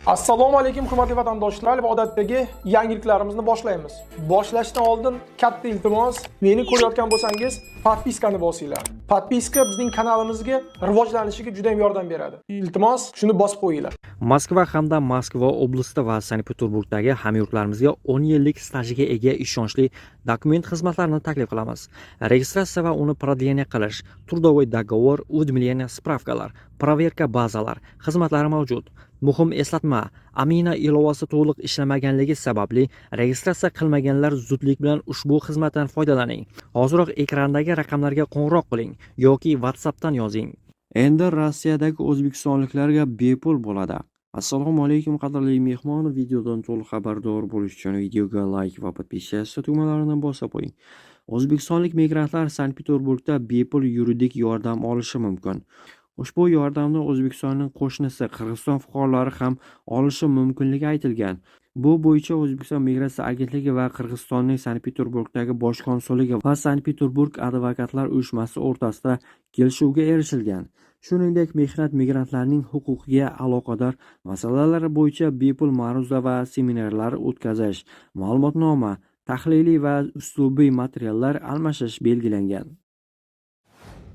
Assalomu alaykum hurmatli vatandoshlar va odatdagi yangiliklarimizni boshlaymiz. Boshlashdan oldin katta iltimos, meni ko'rayotgan bo'lsangiz, podpiskani bosinglar. Podpiska bizning kanalimizga rivojlanishiga juda ham yordam beradi. Iltimos, shuni bosib qo'yinglar. Moskva hamda Moskva oblasti va Sankt-Peterburgdagi hamyurtlarimizga 10 yillik stajiga ega ishonchli dokument xizmatlarini taklif qilamiz. Registratsiya va uni продление qilish, трудовой договор, уведомление, spravkalar, проверка bazalar xizmatlari mavjud. Muhim eslatma, Amina ilovasi to'liq ishlamaganligi sababli registratsiya qilmaganlar zudlik bilan ushbu xizmatdan foydalaning. Hoziroq ekrandagi raqamlarga qo'ng'iroq qiling yoki WhatsAppdan yozing. Endi Rossiyadagi o'zbekistonliklarga bepul bo'ladi. Assalomu alaykum qadrli mehmon, videodan to'liq xabardor bo'lish uchun videoga like va podpiska tugmalarini bosib qo'ying. O'zbekistonlik migrantlar Sankt-Peterburgda bepul yuridik yordam olishi mumkin. Ushbu yordamni O'zbekistonning qo'shnisi Qirg'iziston fuqarolari ham olishi mumkinligi aytilgan. Bu bo'yicha O'zbekiston Migratsiya agentligi va Qirg'izistonning Sankt-Peterburgdagi bosh konsulligi va Sankt-Peterburg advokatlar uyushmasi o'rtasida kelishuvga erishilgan. Shuningdek, mehnat migrantlarining huquqiga aloqador masalalar bo'yicha bepul ma'ruza va seminarlar o'tkazish, ma'lumotnoma, tahliliy va uslubiy materiallar almashish belgilangan.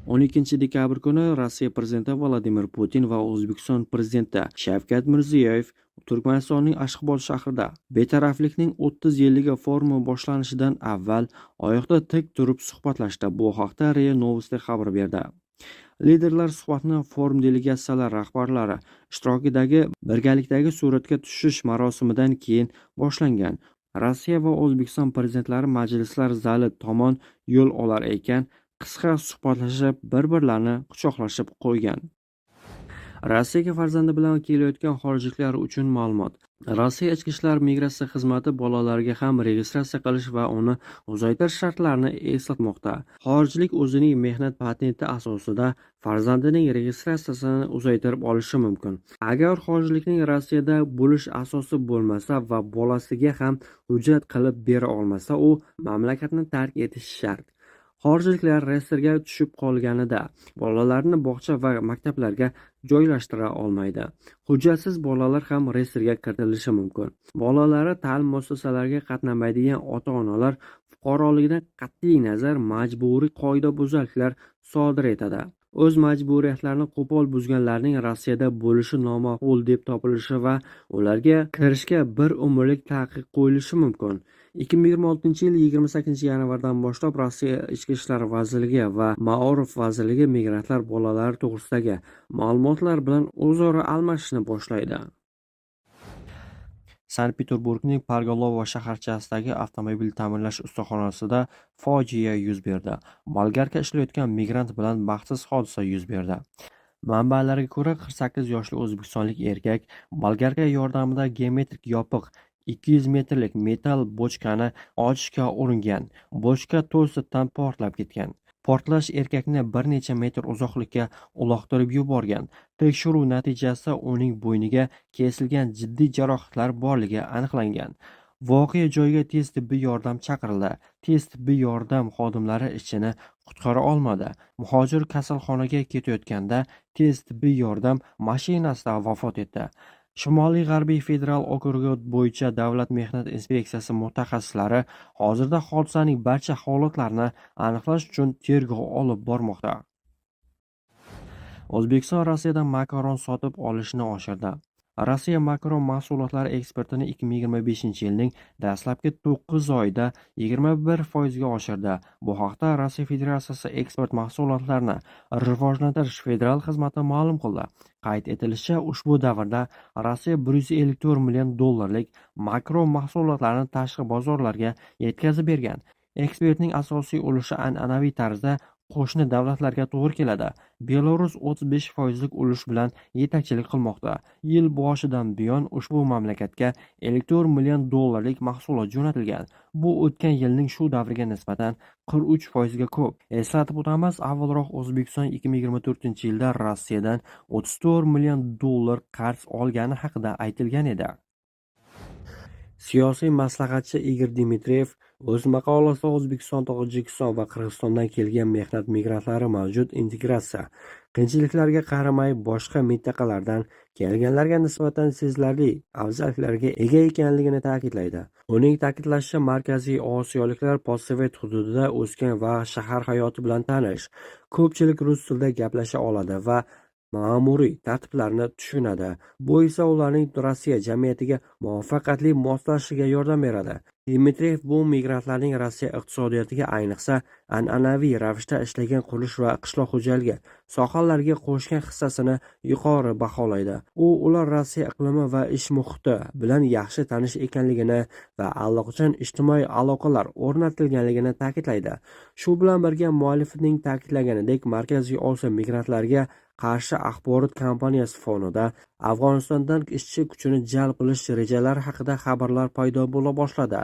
12 dekabr kuni Rossiya prezidenti Vladimir Putin va O'zbekiston prezidenti Shavkat Mirziyoyev Turkmanistonning Ashxobod shahrida betaraflikning 30 yilligi forumi boshlanishidan avval oyoqda tik turib suhbatlashdi. Bu haqda RIA Novosti xabar berdi. Liderlar suhbatni forum delegatsiyalari rahbarlari ishtirokidagi birgalikdagi suratga tushish marosimidan keyin boshlangan. Rossiya va O'zbekiston prezidentlari majlislar zali tomon yo'l olar ekan qisqa suhbatlashib, bir-birlarini quchoqlashib qo'ygan. Rossiyaga farzandi bilan kelayotgan xorijliklar uchun ma'lumot. Rossiya ichki ishlar migratsiya xizmati bolalarga ham registratsiya qilish va uni uzaytirish shartlarini eslatmoqda. Xorijlik o'zining mehnat patenti asosida farzandining registratsiyasini uzaytirib olishi mumkin. Agar xorijlikning Rossiyada bo'lish asosi bo'lmasa va bolasiga ham hujjat qilib bera olmasa, u mamlakatni tark etishi shart. Xorijliklar reyestrga tushib qolganida bolalarni bog'cha va maktablarga joylashtira olmaydi. Hujjatsiz bolalar ham reyestrga kiritilishi mumkin. Bolalari ta'lim muassasalariga qatnamaydigan ota-onalar fuqaroligidan qat'iy nazar majburiy qoidabuzarliklar sodir etadi. O'z majburiyatlarini qo'pol buzganlarning Rossiyada bo'lishi nomaqbul deb topilishi va ularga kirishga bir umrlik taqiq qo'yilishi mumkin. 2026 yil 28 yanvardan boshlab Rossiya Ichki ishlar vazirligi va Maorif vazirligi migrantlar bolalari to'g'risidagi ma'lumotlar bilan o'zaro almashishni boshlaydi. Sankt-Peterburgning Pargolova shaharchasidagi avtomobil ta'mirlash ustaxonasida fojia yuz berdi. Bolgarka ishlayotgan migrant bilan baxtsiz hodisa yuz berdi. Manbalarga ko'ra, 48 yoshli o'zbekistonlik erkak bolgarka yordamida geometrik yopiq 200 metrlik metal bochkani ochishga uringan. Bochka to'siqdan portlab ketgan. Portlash erkakni bir necha metr uzoqlikka uloqtirib yuborgan. Tekshiruv natijasida uning bo'yniga kesilgan jiddiy jarohatlar borligi aniqlangan. Voqea joyiga tez tibbiy yordam chaqirildi. Tez tibbiy yordam xodimlari ishchini qutqara olmadi. Muhojir kasalxonaga ketayotganda tez tibbiy yordam mashinasida vafot etdi. Shimoliy G'arbiy federal okrugi bo'yicha Davlat mehnat inspeksiyasi mutaxassislari hozirda hodisaning barcha holatlarini aniqlash uchun tergov olib bormoqda. O'zbekiston Rossiyadan makaron sotib olishni oshirdi. Rossiya makaron mahsulotlari eksportini 2025 yilning dastlabki 9 oyida 21% ga oshirdi. Bu haqda Rossiya Federatsiyasi eksport mahsulotlarini rivojlantirish federal xizmati ma'lum qildi. Qayd etilishicha, ushbu davrda Rossiya 154 million dollarlik makaron mahsulotlarini tashqi bozorlarga yetkazib bergan. Eksportning asosiy ulushi an'anaviy tarzda qo'shni davlatlarga to'g'ri keladi. Belarus 35% ulush bilan yetakchilik qilmoqda. Yil boshidan buyon ushbu mamlakatga 54 million dollarlik mahsulot jo'natilgan. Bu o'tgan yilning shu davriga nisbatan 43% ga ko'p. Eslatib o'tamiz, avvalroq O'zbekiston 2024-yilda Rossiyadan 34 million dollar qarz olgani haqida aytilgan edi. Siyosiy maslahatchi Igor Dmitriyev O'z maqolasida O'zbekiston, Tojikiston va Qirg'izistondan kelgan mehnat migrantlari mavjud integratsiya qiyinchiliklarga qaramay boshqa mintaqalardan kelganlarga nisbatan sezilarli afzalliklarga ega ekanligini ta'kidlaydi. Uning ta'kidlashicha, Markaziy Osiyoliklar postsovet hududida o'sgan va shahar hayoti bilan tanish, ko'pchilik rus tilida gaplasha oladi va ma'muriy tartiblarni tushunadi. Bu esa ularning Rossiya jamiyatiga muvaffaqiyatli moslashishiga yordam beradi. Dmitriyev bu migrantlarning Rossiya iqtisodiyotiga, ayniqsa an'anaviy ravishda ishlagan qurilish va qishloq xo'jaligi sohalariga qo'shgan hissasini yuqori baholaydi. Ular Rossiya iqlimi va ish muhiti bilan yaxshi tanish ekanligini va allaqachon ijtimoiy aloqalar o'rnatilganligini ta'kidlaydi. Shu bilan birga muallifning ta'kidlaganidek, Markaziy Osiyo migrantlarga qarshi axborot kampaniyasi fonida Afg'onistondan ishchi kuchini jalb qilish rejalari haqida xabarlar paydo bo'la boshladi.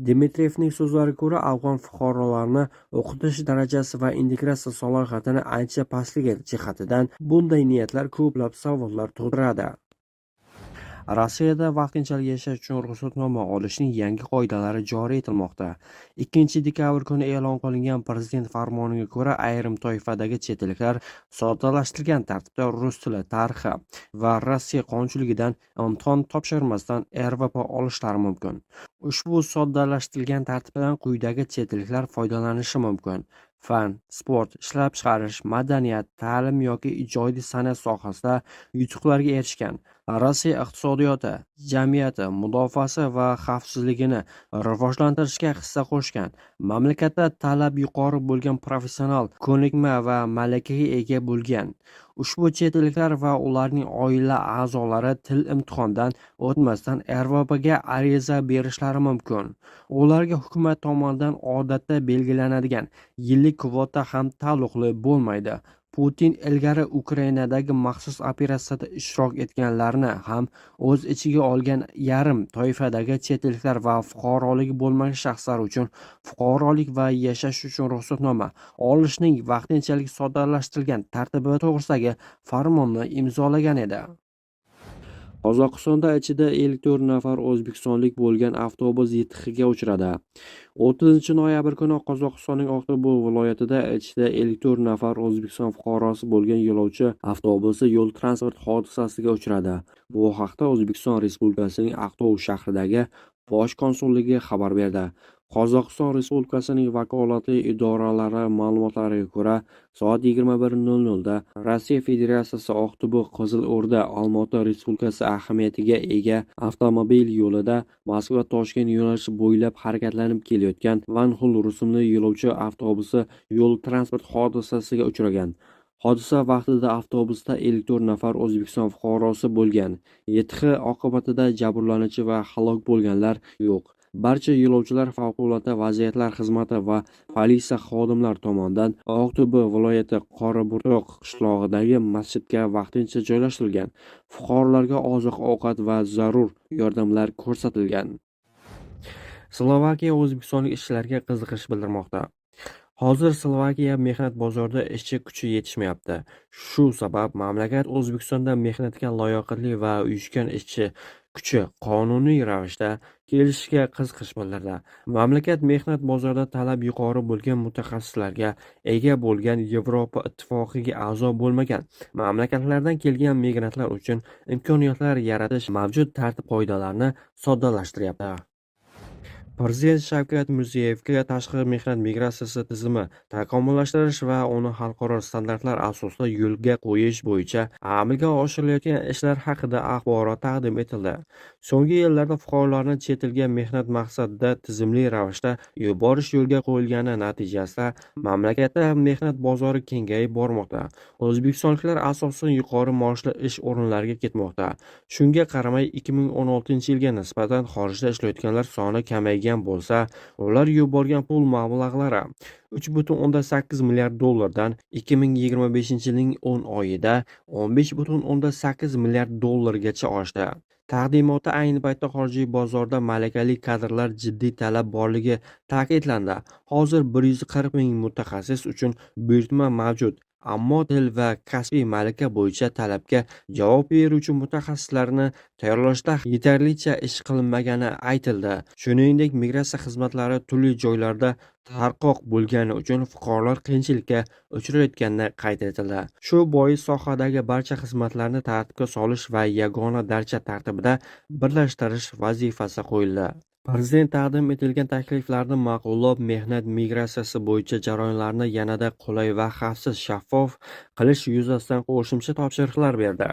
Dmitriyevning so'zlariga ko'ra, afg'on fuqarolarini o'qitish darajasi va integratsiya salohiyatini ancha pastligi jihatidan bunday niyatlar ko'plab savollar tug'diradi. Rossiyada vaqtinchalik yashash uchun ruxsatnoma olishning yangi qoidalari joriy etilmoqda. 2 dekabr kuni e'lon qilingan prezident farmoniga ko'ra, ayrim toifadagi chet elliklar soddalashtirilgan tartibda rus tili, tarixi va Rossiya qonunchiligidan imtihon topshirmasdan RVP olishlari mumkin. Ushbu soddalashtirilgan tartibdan quyidagi chet elliklar foydalanishi mumkin: fan, sport, ishlab chiqarish, madaniyat, ta'lim yoki ijodiy san'at sohasida yutuqlarga erishgan, Rossiya iqtisodiyoti, jamiyati, mudofaasi va xavfsizligini rivojlantirishga hissa qo'shgan, mamlakatda talab yuqori bo'lgan professional ko'nikma va malakaga ega bo'lgan. Ushbu chet elliklar va ularning oila a'zolari til imtihondan o'tmasdan RVPga ariza berishlari mumkin. Ularga hukumat tomonidan odatda belgilanadigan yillik kvota ham taalluqli bo'lmaydi. Putin ilgari Ukrainadagi maxsus operatsiyada ishtirok etganlarni ham o'z ichiga olgan yarim toifadagi chet elliklar va fuqaroligi bo'lmagan shaxslar uchun fuqarolik va yashash uchun ruxsatnoma olishning vaqtinchalik soddalashtirilgan tartibi to'g'risidagi farmonni imzolagan edi. Qozog'istonda ichida 54 nafar o'zbekistonlik bo'lgan avtobus YTHga uchradi. 30 noyabr kuni Qozog'istonning Oqto'bo viloyatida ichida 54 nafar O'zbekiston fuqarosi bo'lgan yo'lovchi avtobusi yo'l transport hodisasiga uchradi. Bu haqda O'zbekiston Respublikasining Aqto'u shahridagi Bosh konsulligi xabar berdi. Qozog'iston Respublikasining vakolatli idoralari ma'lumotlariga ko'ra, soat 21:00 da Rossiya Federatsiyasi Oqto'bo Qizilo'rda Olmaota Respublikasi ahamiyatiga ega avtomobil yo'lida Moskva-Toshkent yo'nalishi bo'ylab harakatlanib kelayotgan Vanxul rusumli yo'lovchi avtobusi yo'l transport hodisasiga uchragan. Hodisa vaqtida avtobusda 54 nafar O'zbekiston fuqarosi bo'lgan. YTH oqibatida jabrlanuvchi va halok bo'lganlar yo'q. Barcha yo'lovchilar favqulodda vaziyatlar xizmati va politsiya xodimlari tomonidan Oqto'bo viloyati Qoraburtoq qishlog'idagi masjidga vaqtincha joylashtirilgan. Fuqarolarga oziq-ovqat va zarur yordamlar ko'rsatilgan. Slovakiya o'zbekistonlik ishchilarga qiziqish bildirmoqda. Hozir Slovakiya mehnat bozorida ishchi kuchi yetishmayapti. Shu sabab mamlakat O'zbekistonda mehnatga layoqatli va uyushgan ishchi kuchi qonuniy ravishda kelishiga qiziqish bildirdi. Mamlakat mehnat bozorida talab yuqori bo'lgan mutaxassislarga ega bo'lgan Yevropa ittifoqiga a'zo bo'lmagan mamlakatlardan kelgan migrantlar uchun imkoniyatlar yaratish mavjud tartib-qoidalarni soddalashtiryapti. Prezident Shavkat Mirziyoyevga tashqi mehnat migratsiyasi tizimi takomillashtirish va uni xalqaro standartlar asosida yo'lga qo'yish bo'yicha amalga oshirilayotgan ishlar haqida axborot taqdim etildi. So'nggi yillarda fuqarolarni chet elga mehnat maqsadida tizimli ravishda yuborish yo'lga qo'yilgani natijasida mamlakatda mehnat bozori kengayib bormoqda. O'zbekistonliklar asosan yuqori maoshli ish o'rinlariga ketmoqda. Shunga qaramay 2016-yilga nisbatan xorijda ishlayotganlar soni kamaygan bo'lsa, ular yuborgan pul mablag'lari 3,8 milliard dollardan 2025-yilning 10 oyida 15,8 milliard dollargacha oshdi. Taqdimotda ayni paytda xorijiy bozorda malakali kadrlar jiddiy talab borligi ta'kidlandi. Hozir 140 ming mutaxassis uchun buyurtma mavjud. ammo til va kasbiy malaka bo'yicha talabga javob beruvchi mutaxassislarni tayyorlashda yetarlicha ish qilinmagani aytildi. Shuningdek, migratsiya xizmatlari turli joylarda tarqoq bo'lgani uchun fuqarolar qiyinchilikka uchrayotgani qayd etildi. Shu bois sohadagi barcha xizmatlarni tartibga solish va yagona darcha tartibida birlashtirish vazifasi qo'yildi. Prezident taqdim etilgan takliflarni ma'qullab, mehnat migratsiyasi bo'yicha jarayonlarni yanada qulay va xavfsiz shaffof qilish yuzasidan qo'shimcha topshiriqlar berdi.